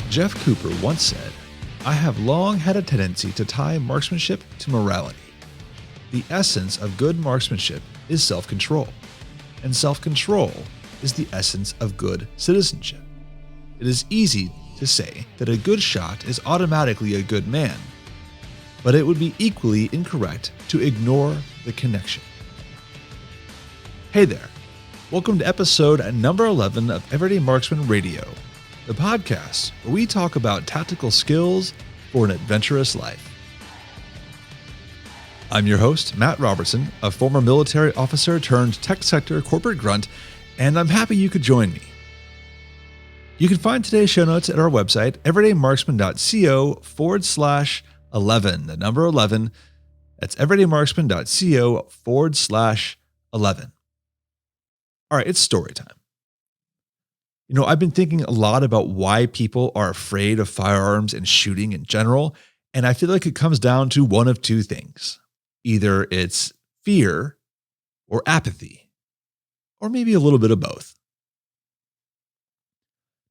Jeff Cooper once said, "I have long had a tendency to tie marksmanship to morality. The essence of good marksmanship is self-control, and self-control is the essence of good citizenship. It is easy to say that a good shot is automatically a good man, but it would be equally incorrect to ignore the connection." Hey there. Welcome to episode number 11 of Everyday Marksman Radio, the podcast where we talk about tactical skills for an adventurous life. I'm your host, Matt Robertson, a former military officer turned tech sector corporate grunt, and I'm happy you could join me. You can find today's show notes at our website, everydaymarksman.co/11, the number 11. That's everydaymarksman.co/11. All right, it's story time. I've been thinking a lot about why people are afraid of firearms and shooting in general, and I feel like it comes down to one of two things. Either it's fear or apathy, or maybe a little bit of both.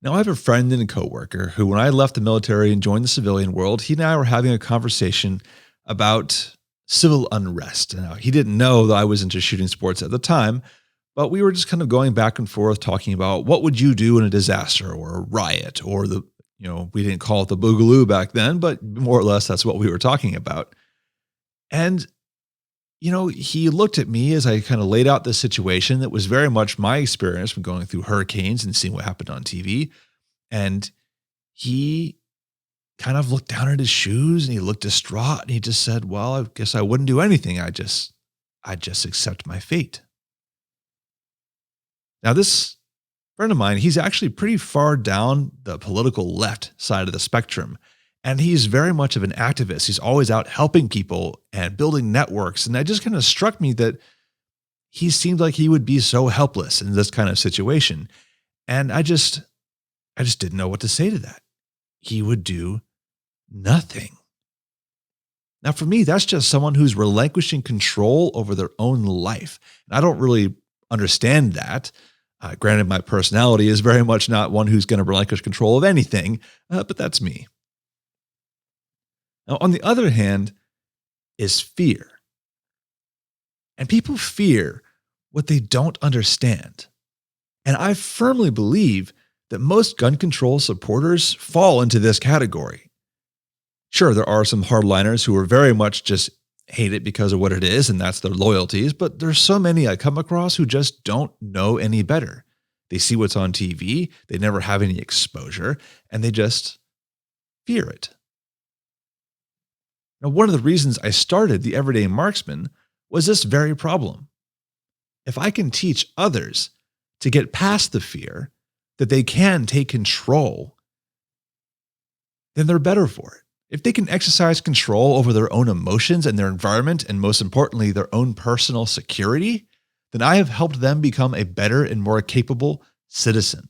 Now, I have a friend and a coworker who, when I left the military and joined the civilian world, he and I were having a conversation about civil unrest. Now, he didn't know that I was into shooting sports at the time, but we were just kind of going back and forth talking about what would you do in a disaster or a riot or we didn't call it the boogaloo back then, but more or less that's what we were talking about. And, he looked at me as I kind of laid out this situation that was very much my experience from going through hurricanes and seeing what happened on TV. And he kind of looked down at his shoes and he looked distraught and he just said, "Well, I guess I wouldn't do anything. I just accept my fate." Now, this friend of mine, he's actually pretty far down the political left side of the spectrum, and he's very much of an activist. He's always out helping people and building networks, and it just kind of struck me that he seemed like he would be so helpless in this kind of situation, and I just didn't know what to say to that. He would do nothing. Now, for me, that's just someone who's relinquishing control over their own life, and I don't really understand that. Granted, my personality is very much not one who's going to relinquish control of anything, but that's me. Now, on the other hand, is fear. And people fear what they don't understand. And I firmly believe that most gun control supporters fall into this category. Sure, there are some hardliners who are very much just hate it because of what it is, and that's their loyalties, but there's so many I come across who just don't know any better. They see what's on TV, they never have any exposure, and they just fear it. Now, one of the reasons I started the Everyday Marksman was this very problem. If I can teach others to get past the fear, that they can take control, then they're better for it. If they can exercise control over their own emotions and their environment, and most importantly, their own personal security, then I have helped them become a better and more capable citizen.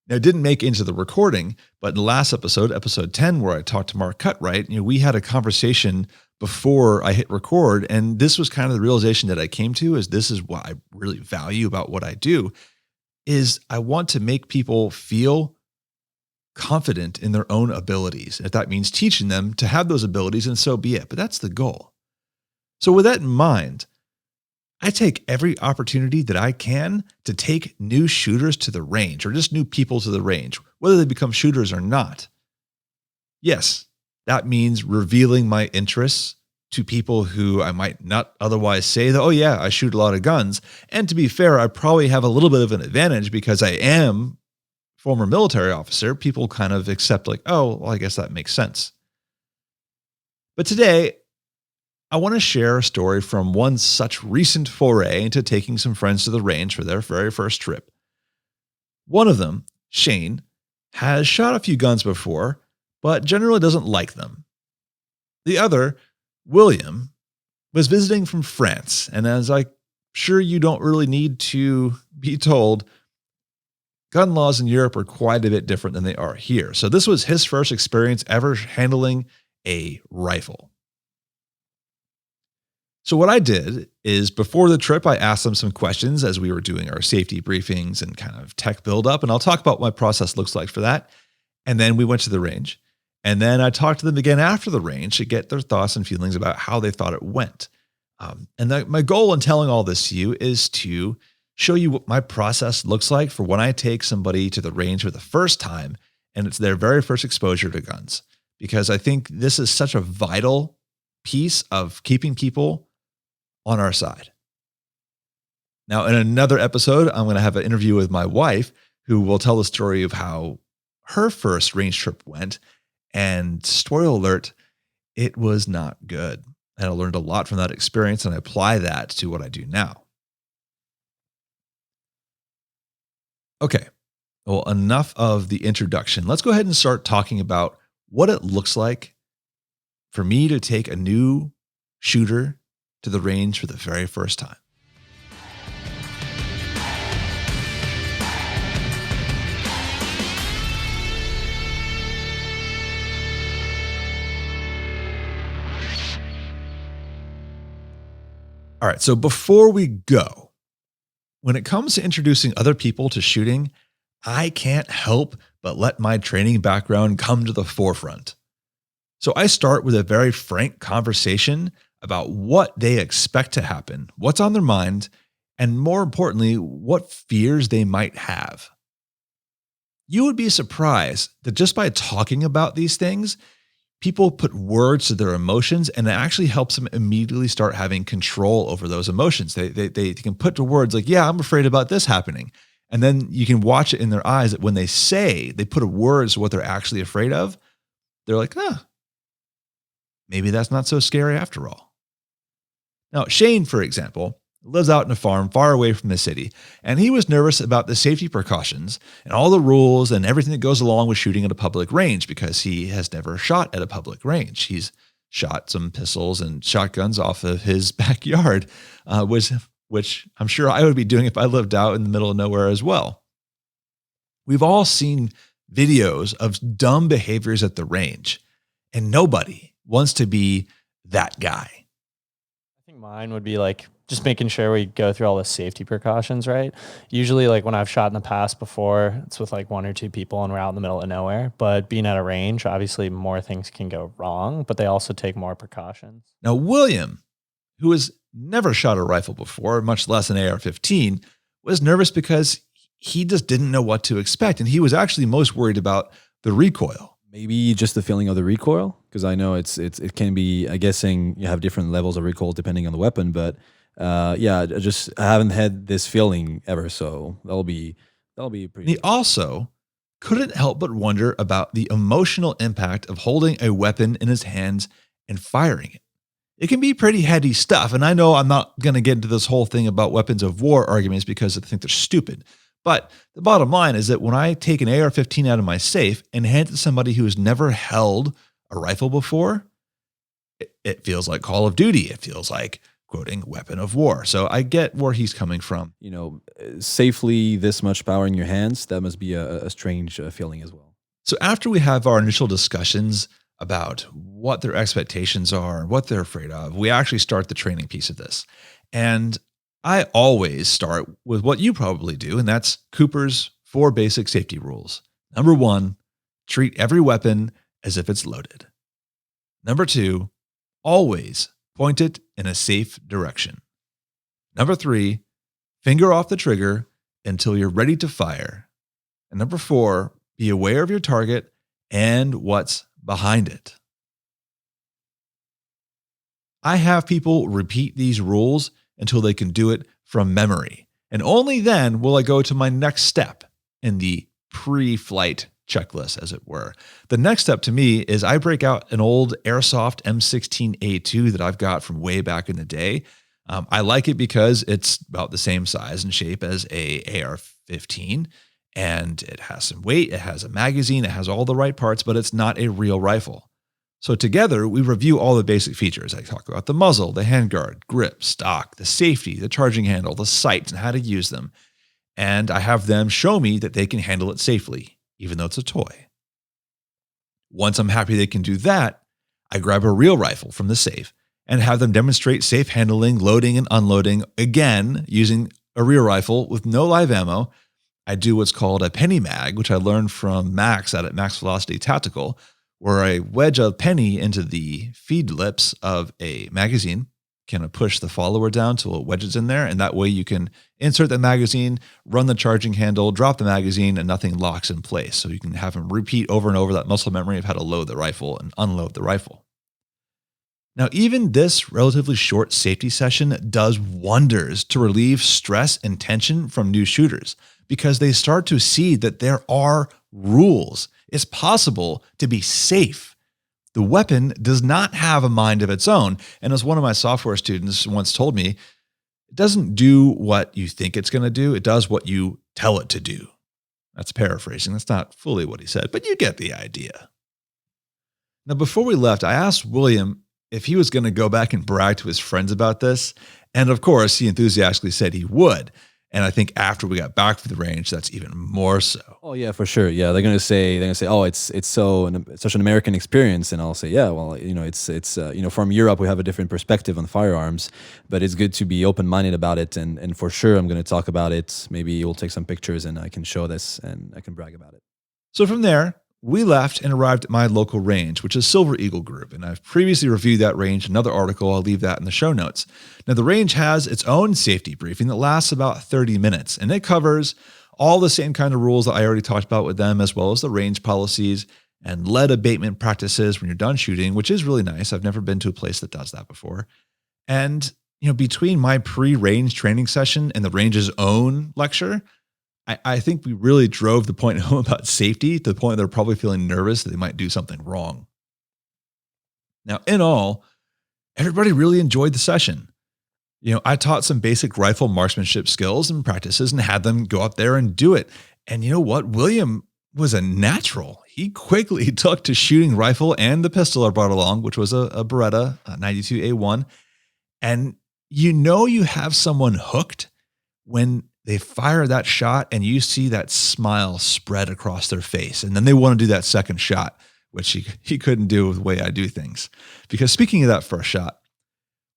Now, it didn't make it into the recording, but in the last episode, episode 10, where I talked to Mark Cutright, we had a conversation before I hit record, and this was kind of the realization that I came to, is this is what I really value about what I do, is I want to make people feel confident in their own abilities. If that means teaching them to have those abilities, and so be it. But that's the goal. So with that in mind, I take every opportunity that I can to take new shooters to the range, or just new people to the range, whether they become shooters or not. Yes, that means revealing my interests to people who I might not otherwise say that, "Oh yeah, I shoot a lot of guns." And to be fair, I probably have a little bit of an advantage because I am former military officer. People kind of accept like, "Oh, well, I guess that makes sense." But today, I want to share a story from one such recent foray into taking some friends to the range for their very first trip. One of them, Shane, has shot a few guns before, but generally doesn't like them. The other, William, was visiting from France, and as I'm sure you don't really need to be told, gun laws in Europe are quite a bit different than they are here. So this was his first experience ever handling a rifle. So what I did is before the trip, I asked them some questions as we were doing our safety briefings and kind of tech buildup. And I'll talk about what my process looks like for that. And then we went to the range. And then I talked to them again after the range to get their thoughts and feelings about how they thought it went. My goal in telling all this to you is to show you what my process looks like for when I take somebody to the range for the first time and it's their very first exposure to guns. Because I think this is such a vital piece of keeping people on our side. Now, in another episode, I'm going to have an interview with my wife who will tell the story of how her first range trip went. And spoiler alert, it was not good. And I learned a lot from that experience and I apply that to what I do now. Okay, well, enough of the introduction. Let's go ahead and start talking about what it looks like for me to take a new shooter to the range for the very first time. All right, so before we go, when it comes to introducing other people to shooting, I can't help but let my training background come to the forefront. So I start with a very frank conversation about what they expect to happen, what's on their mind, and more importantly, what fears they might have. You would be surprised that just by talking about these things, people put words to their emotions and it actually helps them immediately start having control over those emotions. They can put to words like, yeah, I'm afraid about this happening. And then you can watch it in their eyes that when they put a words to what they're actually afraid of, they're like, maybe that's not so scary after all. Now, Shane, for example, lives out in a farm far away from the city, and he was nervous about the safety precautions and all the rules and everything that goes along with shooting at a public range because he has never shot at a public range. He's shot some pistols and shotguns off of his backyard, which I'm sure I would be doing if I lived out in the middle of nowhere as well. We've all seen videos of dumb behaviors at the range, and nobody wants to be that guy. I think mine would be like just making sure we go through all the safety precautions, right? Usually like when I've shot in the past before, it's with like one or two people and we're out in the middle of nowhere. But being at a range, obviously more things can go wrong, but they also take more precautions. Now, William, who has never shot a rifle before, much less an AR-15, was nervous because he just didn't know what to expect. And he was actually most worried about the recoil. Maybe just the feeling of the recoil, because I know it can be, I'm guessing you have different levels of recoil depending on the weapon, but I haven't had this feeling ever, so that'll be pretty. He also couldn't help but wonder about the emotional impact of holding a weapon in his hands and firing it. It can be pretty heady stuff, and I know I'm not going to get into this whole thing about weapons of war arguments because I think they're stupid. But the bottom line is that when I take an AR-15 out of my safe and hand it to somebody who has never held a rifle before, it feels like Call of Duty. It feels like, quoting, weapon of war. So I get where he's coming from. You know, safely this much power in your hands, that must be a strange feeling as well. So after we have our initial discussions about what their expectations are and what they're afraid of, we actually start the training piece of this. And I always start with what you probably do, and that's Cooper's 4 basic safety rules. Number 1, treat every weapon as if it's loaded. Number 2, always point it in a safe direction. Number 3, finger off the trigger until you're ready to fire. And number 4, be aware of your target and what's behind it. I have people repeat these rules until they can do it from memory. And only then will I go to my next step in the pre-flight checklist, as it were. The next step to me is I break out an old Airsoft M16A2 that I've got from way back in the day. I like it because it's about the same size and shape as a AR-15, and it has some weight, it has a magazine, it has all the right parts, but it's not a real rifle. So together, we review all the basic features. I talk about the muzzle, the handguard, grip, stock, the safety, the charging handle, the sights, and how to use them. And I have them show me that they can handle it safely, even though it's a toy. Once I'm happy they can do that, I grab a real rifle from the safe and have them demonstrate safe handling, loading, and unloading, again, using a rear rifle with no live ammo. I do what's called a penny mag, which I learned from Max out at Max Velocity Tactical, where I wedge a penny into the feed lips of a magazine, kind of push the follower down till it wedges in there. And that way you can insert the magazine, run the charging handle, drop the magazine, and nothing locks in place. So you can have them repeat over and over that muscle memory of how to load the rifle and unload the rifle. Now, even this relatively short safety session does wonders to relieve stress and tension from new shooters because they start to see that there are rules. It's possible to be safe. The weapon does not have a mind of its own. And as one of my software students once told me, it doesn't do what you think it's going to do. It does what you tell it to do. That's paraphrasing. That's not fully what he said, but you get the idea. Now, before we left, I asked William if he was going to go back and brag to his friends about this. And of course, he enthusiastically said he would. And I think after we got back from the range, that's even more so. Oh yeah, for sure. Yeah, they're gonna say, oh, it's such an American experience, and I'll say, yeah, well, it's from Europe we have a different perspective on firearms, but it's good to be open minded about it, and for sure I'm gonna talk about it. Maybe we'll take some pictures and I can show this and I can brag about it. So from there, we left and arrived at my local range, which is Silver Eagle Group. And I've previously reviewed that range in another article. I'll leave that in the show notes. Now, the range has its own safety briefing that lasts about 30 minutes, and it covers all the same kind of rules that I already talked about with them, as well as the range policies and lead abatement practices when you're done shooting, which is really nice. I've never been to a place that does that before. And, between my pre-range training session and the range's own lecture, I think we really drove the point home about safety to the point they're probably feeling nervous that they might do something wrong. Now, in all, everybody really enjoyed the session. I taught some basic rifle marksmanship skills and practices and had them go up there and do it. And you know what? William was a natural. He quickly took to shooting rifle and the pistol I brought along, which was a Beretta 92A1. And you have someone hooked when they fire that shot and you see that smile spread across their face. And then they want to do that second shot, which he couldn't do with the way I do things. Because speaking of that first shot,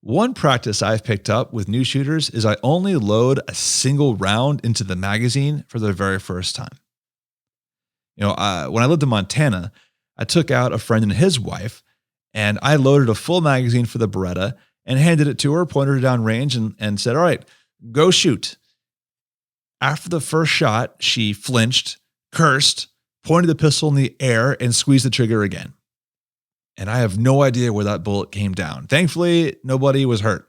one practice I've picked up with new shooters is I only load a single round into the magazine for the very first time. When I lived in Montana, I took out a friend and his wife, and I loaded a full magazine for the Beretta and handed it to her, pointed her down range, and said, all right, go shoot. After the first shot, she flinched, cursed, pointed the pistol in the air, and squeezed the trigger again. And I have no idea where that bullet came down. Thankfully, nobody was hurt.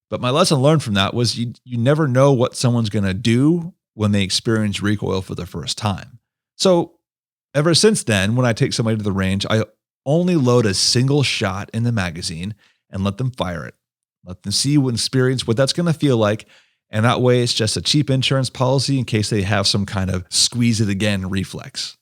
But my lesson learned from that was you never know what someone's going to do when they experience recoil for the first time. So ever since then, when I take somebody to the range, I only load a single shot in the magazine and let them fire it. Let them see and experience what that's going to feel like. And that way it's just a cheap insurance policy in case they have some kind of squeeze it again reflex.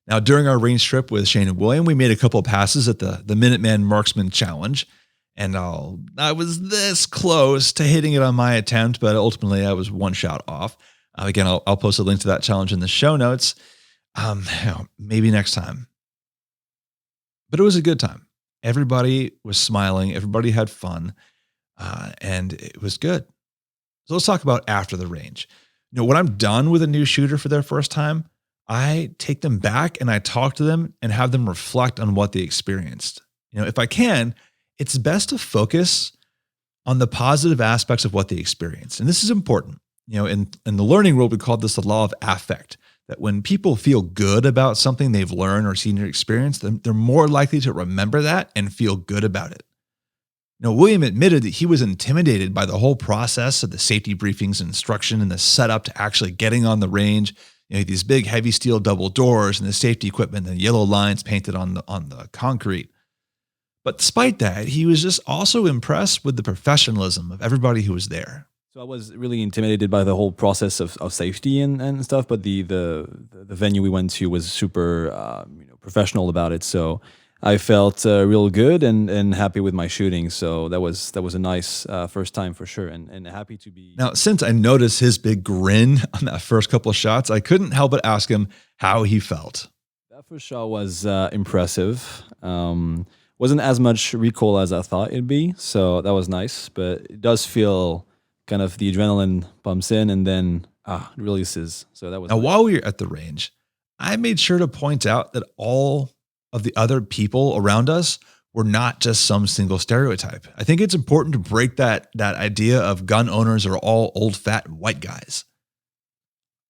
Now, during our range trip with Shane and William, we made a couple of passes at the Minuteman Marksman Challenge. And I was this close to hitting it on my attempt, but ultimately I was one shot off. Again, I'll post a link to that challenge in the show notes. Maybe next time. But it was a good time. Everybody was smiling. Everybody had fun. And it was good. So let's talk about after the range. When I'm done with a new shooter for their first time, I take them back and I talk to them and have them reflect on what they experienced. If I can, it's best to focus on the positive aspects of what they experienced. And this is important. In the learning world, we call this the law of affect, that when people feel good about something they've learned or seen or experienced, they're more likely to remember that and feel good about it. Now, William admitted that he was intimidated by the whole process of the safety briefings and instruction and the setup to actually getting on the range. These big heavy steel double doors and the safety equipment and the yellow lines painted on the concrete. But despite that, he was just also impressed with the professionalism of everybody who was there. So I was really intimidated by the whole process of safety and stuff, but the venue we went to was super professional about it. So I felt real good and happy with my shooting. So that was a nice first time for sure, and happy to be. Now, since I noticed his big grin on that first couple of shots, I couldn't help but ask him how he felt. That first shot was impressive. wasn't as much recoil as I thought it'd be, so that was nice. But it does feel kind of the adrenaline pumps in and then it releases. So that was Now, nice. while we were at the range, I made sure to point out that all of the other people around us were not just some single stereotype. I think it's important to break that idea of gun owners are all old, fat, white guys.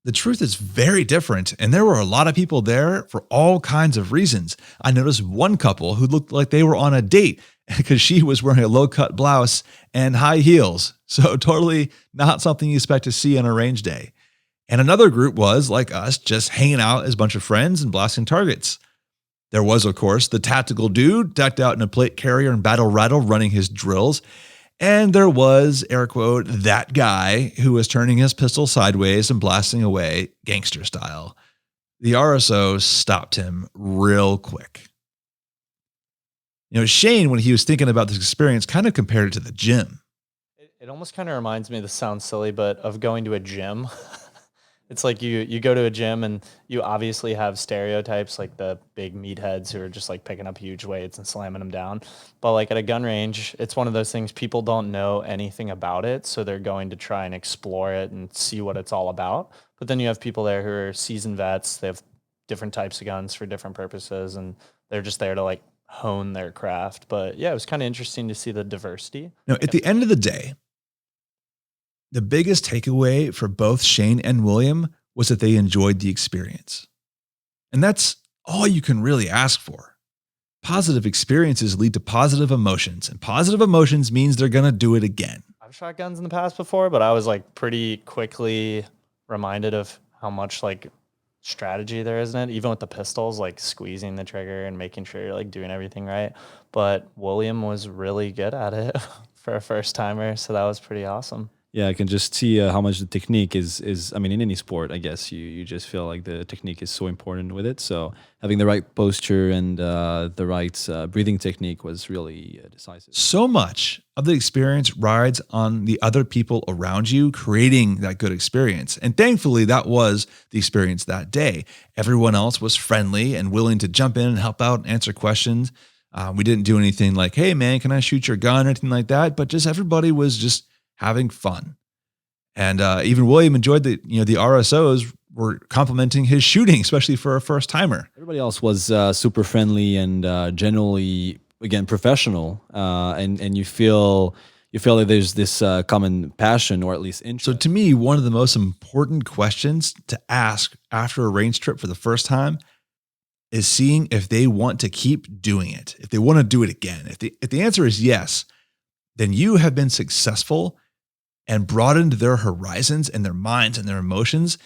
The truth is very different, and there were a lot of people there for all kinds of reasons. I noticed one couple who looked like they were on a date because she was wearing a low-cut blouse and high heels. So totally not something you expect to see on a range day. And another group was, like us, just hanging out as a bunch of friends and blasting targets. There was, of course, the tactical dude decked out in a plate carrier and battle rattle running his drills. And there was, air quote, that guy who was turning his pistol sideways and blasting away gangster style. The RSO stopped him real quick. You know, Shane, when he was thinking about this experience, kind of compared it to the gym. It almost kind of reminds me, this sounds silly, but of going to a gym. It's like you go to a gym and you obviously have stereotypes like the big meatheads who are just like picking up huge weights and slamming them down. But like at a gun range, it's one of those things people don't know anything about it. So they're going to try and explore it and see what it's all about. But then you have people there who are seasoned vets. They have different types of guns for different purposes. And they're just there to like hone their craft. But yeah, it was kind of interesting to see the diversity. Now, at the end of the day, the biggest takeaway for both Shane and William was that they enjoyed the experience. And that's all you can really ask for. Positive experiences lead to positive emotions, and positive emotions means they're going to do it again. I've shot guns in the past before, but I was like pretty quickly reminded of how much like strategy there is in it, even with the pistols, like squeezing the trigger and making sure you're like doing everything right. But William was really good at it for a first timer. So that was pretty awesome. Yeah, I can just see how much the technique is. I mean, in any sport, I guess you just feel like the technique is so important with it. So having the right posture and the right breathing technique was really decisive. So much of the experience rides on the other people around you creating that good experience. And thankfully, that was the experience that day. Everyone else was friendly and willing to jump in and help out and answer questions. We didn't do anything like, hey, man, can I shoot your gun or anything like that? But just everybody was just having fun. And even William enjoyed the RSOs were complimenting his shooting, especially for a first timer. Everybody else was super friendly and generally, again, professional. And you feel that there's this common passion or at least interest. So to me, one of the most important questions to ask after a range trip for the first time is seeing if they want to keep doing it, if they want to do it again. If the answer is yes, then you have been successful and broadened their horizons and their minds and their emotions,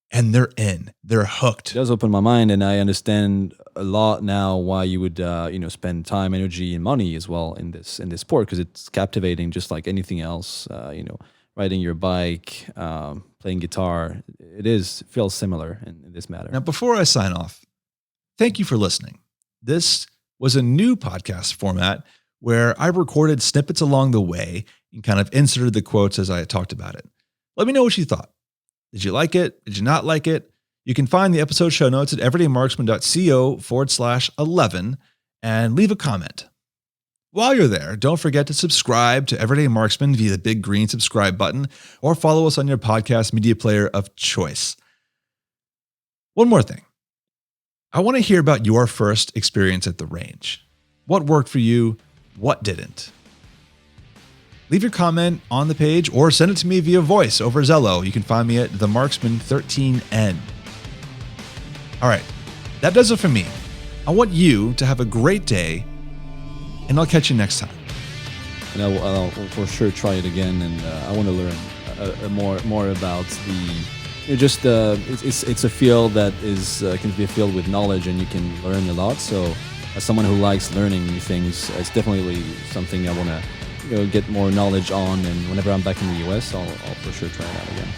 and they're hooked. It does open my mind, and I understand a lot now why you would spend time, energy, and money as well in this sport, because it's captivating just like anything else. Riding your bike, playing guitar, feels similar in this matter. Now, before I sign off, thank you for listening. This was a new podcast format where I recorded snippets along the way and kind of inserted the quotes as I talked about it. Let me know what you thought. Did you like it? Did you not like it? You can find the episode show notes at everydaymarksman.co/11 and leave a comment. While you're there, don't forget to subscribe to Everyday Marksman via the big green subscribe button or follow us on your podcast media player of choice. One more thing. I want to hear about your first experience at the range. What worked for you? What didn't? Leave your comment on the page or send it to me via voice over Zello. You can find me at themarksman13n. All right, that does it for me. I want you to have a great day, and I'll catch you next time. And I'll for sure try it again, and I want to learn more about it's a field that can be a field with knowledge, and you can learn a lot. So as someone who likes learning new things, it's definitely something I want to get more knowledge on, and whenever I'm back in the US, I'll for sure try it out again.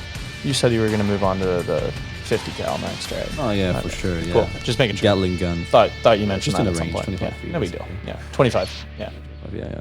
You said you were going to move on to the 50 cal next, right? Oh yeah, for sure. Yeah. Cool. Just making sure. Gatling gun. Thought you mentioned just that in at the some range, point. 25 Yeah, feet. no big deal. Yeah, 25. Yeah. Yeah.